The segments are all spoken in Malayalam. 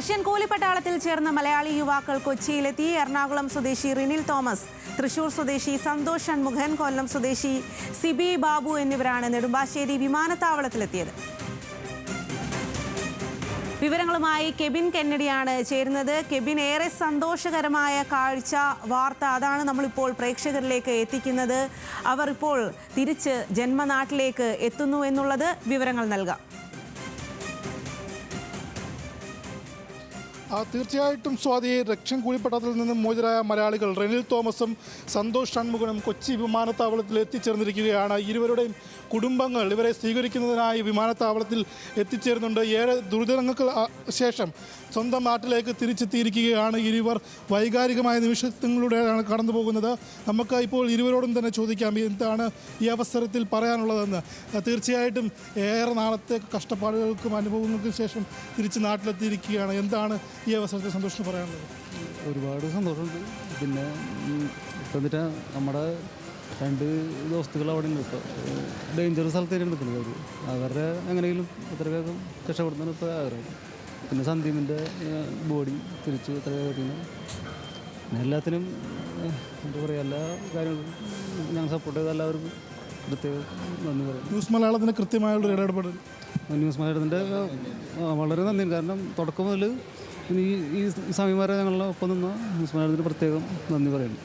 റഷ്യൻ കൂലിപ്പട്ടാളത്തിൽ ചേർന്ന മലയാളി യുവാക്കൾ കൊച്ചിയിലെത്തി. എറണാകുളം സ്വദേശി റിനിൽ തോമസ്, തൃശൂർ സ്വദേശി സന്തോഷ് ഷൺമുഖൻ, കൊല്ലം സ്വദേശി സിബി ബാബു എന്നിവരാണ് നെടുമ്പാശ്ശേരി വിമാനത്താവളത്തിലെത്തിയത്. വിവരങ്ങളുമായി കെബിൻ കെന്നഡിയാണ് ചേരുന്നത്. കെബിൻ, ഏറെ സന്തോഷകരമായ കാഴ്ച, വാർത്ത, അതാണ് നമ്മളിപ്പോൾ പ്രേക്ഷകരിലേക്ക് എത്തിക്കുന്നത്. അവർ ഇപ്പോൾ തിരിച്ച് ജന്മനാട്ടിലേക്ക് എത്തുന്നു എന്നുള്ളത് വിവരങ്ങൾ നൽകാം. തീർച്ചയായിട്ടും സ്വാതി, റഷ്യൻ കൂലിപ്പട്ടാളത്തിൽ നിന്നും മോചിതരായ മലയാളികൾ റിനിൽ തോമസും സന്തോഷ് ഷൺമുഖനും കൊച്ചി വിമാനത്താവളത്തിൽ എത്തിച്ചേർന്നിരിക്കുകയാണ്. ഇരുവരുടെയും കുടുംബങ്ങൾ ഇവരെ സ്വീകരിക്കുന്നതിനായി വിമാനത്താവളത്തിൽ എത്തിച്ചേരുന്നുണ്ട്. ഏറെ ദുരിതങ്ങൾക്ക് ശേഷം സ്വന്തം നാട്ടിലേക്ക് തിരിച്ചെത്തിയിരിക്കുകയാണ് ഇരുവർ. വൈകാരികമായ നിമിഷങ്ങളിലൂടെയാണ് കടന്നു പോകുന്നത്. നമുക്ക് ഇപ്പോൾ ഇരുവരോടും തന്നെ ചോദിക്കാം എന്താണ് ഈ അവസരത്തിൽ പറയാനുള്ളതെന്ന്. തീർച്ചയായിട്ടും ഏറെ നാളത്തെ കഷ്ടപ്പാടുകൾക്കും അനുഭവങ്ങൾക്കും ശേഷം തിരിച്ച് നാട്ടിലെത്തിയിരിക്കുകയാണ്. എന്താണ് ഈ അവസരത്തിൽ സന്തോഷം പറയാനുള്ളത്? ഒരുപാട് സന്തോഷമുണ്ട്. പിന്നെ ഇപ്പം എന്നിട്ട് നമ്മുടെ 2 ദോസ്തുകൾ അവിടെ ഉണ്ട്. ഇപ്പോൾ ഡേഞ്ചർ സ്ഥലത്തേക്ക് നിൽക്കുന്നത് അവരുടെ എങ്ങനെയെങ്കിലും എത്ര വേഗം രക്ഷപ്പെടുന്നതാണ് ഇപ്പോൾ ആഗ്രഹം. പിന്നെ സന്ദീപിൻ്റെ ബോഡി തിരിച്ച് എത്ര വേഗം പിന്നെ എല്ലാത്തിനും എന്താ പറയുക, എല്ലാ കാര്യങ്ങളും ഞാൻ സപ്പോർട്ട് ചെയ്ത എല്ലാവർക്കും പ്രത്യേകം നന്ദി പറയും. ന്യൂസ് മലയാളത്തിൻ്റെ കൃത്യമായുള്ള ഇടപെടൽ ന്യൂസ് മലയാളത്തിൻ്റെ വളരെ നന്ദി. കാരണം തുടക്കം മുതൽ ഈ സമയം വരെ ഞങ്ങളുടെ ഒപ്പം നിന്ന ന്യൂസ് മലയാളത്തിന് പ്രത്യേകം നന്ദി പറയുന്നു.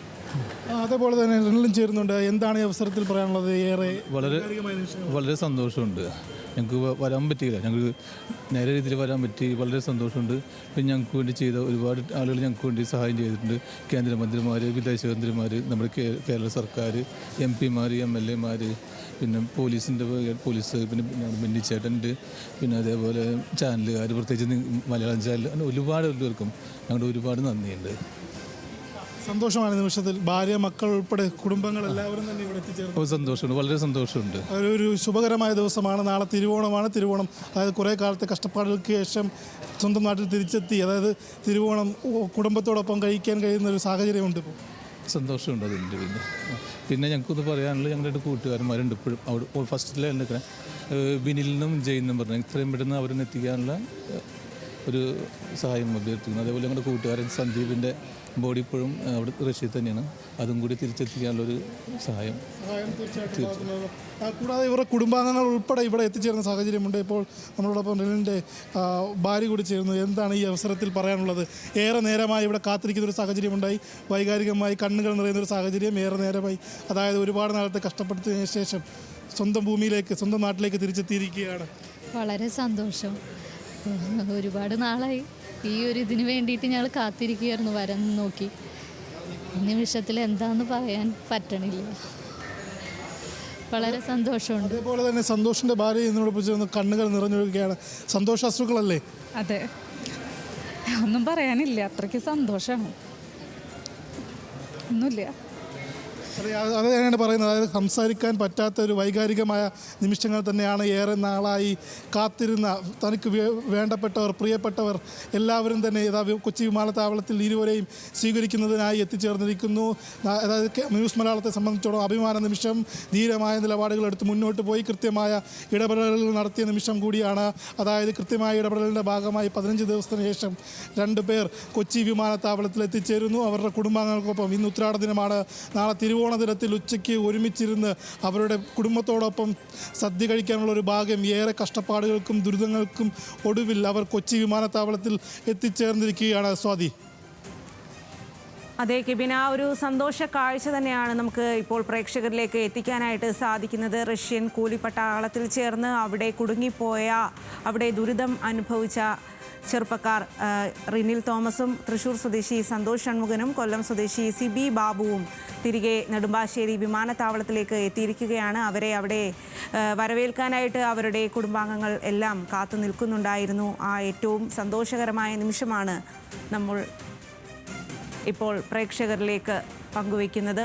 അതേപോലെ തന്നെ റിനിലും ചേരുന്നുണ്ട്. എന്താണ് ഈ അവസരത്തിൽ പറയാനുള്ളത്? ഏറെ വളരെ സന്തോഷമുണ്ട്. ഞങ്ങൾക്ക് വരാൻ പറ്റിയില്ല, ഞങ്ങൾക്ക് നേരെ രീതിയിൽ വരാൻ പറ്റി. വളരെ സന്തോഷമുണ്ട്. പിന്നെ ഞങ്ങൾക്ക് വേണ്ടി ചെയ്ത ഒരുപാട് ആളുകൾ ഞങ്ങൾക്ക് വേണ്ടി സഹായം ചെയ്തിട്ടുണ്ട്. കേന്ദ്രമന്ത്രിമാർ, വിദേശമന്ത്രിമാർ, നമ്മുടെ കേരള സർക്കാർ, MP-മാർ, MLA-മാർ, പിന്നെ പോലീസ്, പിന്നെ ബെന്നിച്ചേട്ടനുണ്ട്, പിന്നെ അതേപോലെ ചാനലുകാർ, പ്രത്യേകിച്ച് മലയാളം ചാനൽ, അങ്ങനെ ഒരുപാട് എല്ലാവർക്കും ഞങ്ങളുടെ ഒരുപാട് നന്ദിയുണ്ട്. സന്തോഷമാണ് നിമിഷത്തിൽ. ഭാര്യ, മക്കൾ ഉൾപ്പെടെ കുടുംബങ്ങൾ എല്ലാവരും തന്നെ ഇവിടെ എത്തിച്ചേർന്നു. സന്തോഷമുണ്ട്, വളരെ സന്തോഷമുണ്ട്. ഒരു ശുഭകരമായ ദിവസമാണ്. നാളെ തിരുവോണമാണ്. തിരുവോണം, അതായത് കുറേ കാലത്തെ കഷ്ടപ്പാടുകൾക്ക് ശേഷം സ്വന്തം നാട്ടിൽ തിരിച്ചെത്തി, അതായത് തിരുവോണം കുടുംബത്തോടൊപ്പം കഴിക്കാൻ കഴിയുന്ന ഒരു സാഹചര്യമുണ്ട് ഇപ്പോൾ. സന്തോഷമുണ്ട് അതിൻ്റെ. പിന്നെ ഞങ്ങൾക്കൊന്ന് പറയാനുള്ളത്, ഞങ്ങളുടെ 2 കൂട്ടുകാരന്മാരുണ്ട് ഇപ്പോഴും അവിടെ ഫസ്റ്റിലെ നിൽക്കണേ, ബിനിലിനും ജയിനും പറഞ്ഞാൽ ഇത്രയും പെട്ടെന്ന് അവരൊന്ന് എത്തിക്കാനുള്ള ഒരു സഹായം അഭ്യർത്ഥിക്കുന്നു. അതേപോലെ ഞങ്ങളുടെ കൂട്ടുകാരൻ സന്ദീപിൻ്റെ ബോഡി ഇപ്പോഴും അവിടെ റഷ്യയിൽ തന്നെയാണ്. അതും കൂടി തിരിച്ചെത്തിക്കാനുള്ളൊരു സഹായം കൂടാതെ ഇവരുടെ കുടുംബാംഗങ്ങൾ ഉൾപ്പെടെ ഇവിടെ എത്തിച്ചേരുന്ന സാഹചര്യമുണ്ട്. ഇപ്പോൾ നമ്മളോടൊപ്പം റിനിലിൻ്റെ ഭാര്യ കൂടി ചേരുന്നു. എന്താണ് ഈ അവസരത്തിൽ പറയാനുള്ളത്? ഏറെ നേരമായി ഇവിടെ കാത്തിരിക്കുന്നൊരു സാഹചര്യമുണ്ടായി. വൈകാരികമായി കണ്ണുകൾ നിറയുന്നൊരു സാഹചര്യം ഏറെ നേരമായി. അതായത് ഒരുപാട് നാളത്തെ കഷ്ടപ്പെടുത്തിയതിനു ശേഷം സ്വന്തം ഭൂമിയിലേക്ക്, സ്വന്തം നാട്ടിലേക്ക് തിരിച്ചെത്തിയിരിക്കുകയാണ്. വളരെ സന്തോഷം. ഒരുപാട് നാളായി ഈ ഒരു ഇതിന് വേണ്ടിയിട്ട് ഞങ്ങൾ കാത്തിരിക്കുകയായിരുന്നു, വരാൻ നോക്കി. നിമിഷത്തിൽ എന്താണെന്ന് പറയാൻ പറ്റണില്ല. വളരെ സന്തോഷമുണ്ട്. അതേപോലെ തന്നെ സന്തോഷിൻ്റെ ഭാര്യ എന്നോടൊപ്പം ചേർന്ന് കണ്ണുകൾ നിറഞ്ഞൊഴുകുകയാണ്. സന്തോഷാശ്രുക്കളല്ലേ? അതെ, ഒന്നും പറയാനില്ല, അത്രയ്ക്ക് സന്തോഷമാണ്. ഒന്നുമില്ല. അത് തന്നെയാണ് പറയുന്നത്. അതായത് സംസാരിക്കാൻ പറ്റാത്ത ഒരു വൈകാരികമായ നിമിഷങ്ങൾ തന്നെയാണ്. ഏറെ നാളായി കാത്തിരുന്ന, തനിക്ക് വേണ്ടപ്പെട്ടവർ, പ്രിയപ്പെട്ടവർ എല്ലാവരും തന്നെ കൊച്ചി വിമാനത്താവളത്തിൽ ഇരുവരെയും സ്വീകരിക്കുന്നതിനായി എത്തിച്ചേർന്നിരിക്കുന്നു. അതായത് ന്യൂസ് മലയാളത്തെ സംബന്ധിച്ചിടത്തോളം അഭിമാന നിമിഷം. ധീരമായ നിലപാടുകൾ എടുത്ത് മുന്നോട്ട് പോയി കൃത്യമായ ഇടപെടലുകൾ നടത്തിയ നിമിഷം കൂടിയാണ്. അതായത് കൃത്യമായ ഇടപെടലിൻ്റെ ഭാഗമായി 15 ദിവസത്തിന് ശേഷം 2 പേർ കൊച്ചി വിമാനത്താവളത്തിൽ എത്തിച്ചേരുന്നു. അവരുടെ കുടുംബാംഗങ്ങൾക്കൊപ്പം ഇന്ന് ഉത്രാട ദിനമാണ്. നാളെ തിരുവോണ ദിനത്തിൽ ഉച്ചയ്ക്ക് ഒരുമിച്ചിരുന്ന് അവരുടെ കുടുംബത്തോടൊപ്പം സദ്യ കഴിക്കാനുള്ള ഒരു ഭാഗ്യം. ഏറെ കഷ്ടപ്പാടുകൾക്കും ദുരിതങ്ങൾക്കും ഒടുവിൽ അവർ കൊച്ചി വിമാനത്താവളത്തിൽ എത്തിച്ചേർന്നിരിക്കുകയാണ്. സ്വാതി. അതെ കെബിൻ, ആ ഒരു സന്തോഷ കാഴ്ച തന്നെയാണ് നമുക്ക് ഇപ്പോൾ പ്രേക്ഷകരിലേക്ക് എത്തിക്കാനായിട്ട് സാധിക്കുന്നത്. റഷ്യൻ കൂലിപ്പട്ടാളത്തിൽ ചേർന്ന് അവിടെ കുടുങ്ങിപ്പോയ, അവിടെ ദുരിതം അനുഭവിച്ച ചെറുപ്പക്കാർ റിനിൽ തോമസും, തൃശൂർ സ്വദേശി സന്തോഷ് ഷൺമുഖനും, കൊല്ലം സ്വദേശി സിബി ബാബുവും തിരികെ നെടുമ്പാശ്ശേരി വിമാനത്താവളത്തിലേക്ക് എത്തിയിരിക്കുകയാണ്. അവരെ അവിടെ വരവേൽക്കാനായിട്ട് അവരുടെ കുടുംബാംഗങ്ങൾ എല്ലാം കാത്തു നിൽക്കുന്നുണ്ടായിരുന്നു. ആ ഏറ്റവും സന്തോഷകരമായ നിമിഷമാണ് നമ്മൾ ഇപ്പോൾ പ്രേക്ഷകരിലേക്ക് പങ്കുവയ്ക്കുന്നത്.